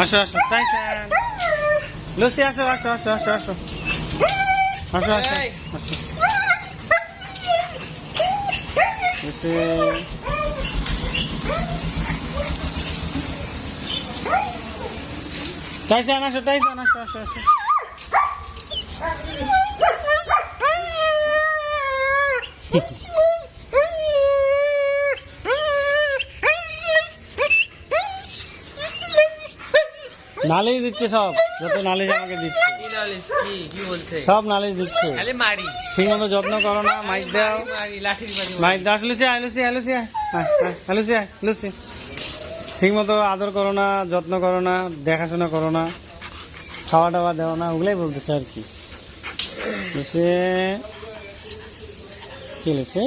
আসো আসো টাইসান, লুসি আসো আসো আসো আসো আসো আসো আসো এই। আসো লুসি। টাইসান আসো, টাইসান আসো আসো আসো। নালিশ দিচ্ছে সব, যত নালিশ আমাকে দিচ্ছে, কি নালিশ? কি বলছে? সব নালিশ দিচ্ছে। খালি মারি ঠিক মতো যত্ন করো না, মাইক দাও, মারি লাঠির বাড়ি মাইক দাও। লুসি আয়, লুসি আয়, লুসি আয়, লুসি আয়, লুসি। ঠিক মতো আদর করো না, যত্ন করো না, দেখাশোনা করো না, খাওয়া টাওয়া দেও না, ওগুলাই বলতেছে আর কি। লুসি কি লুসি?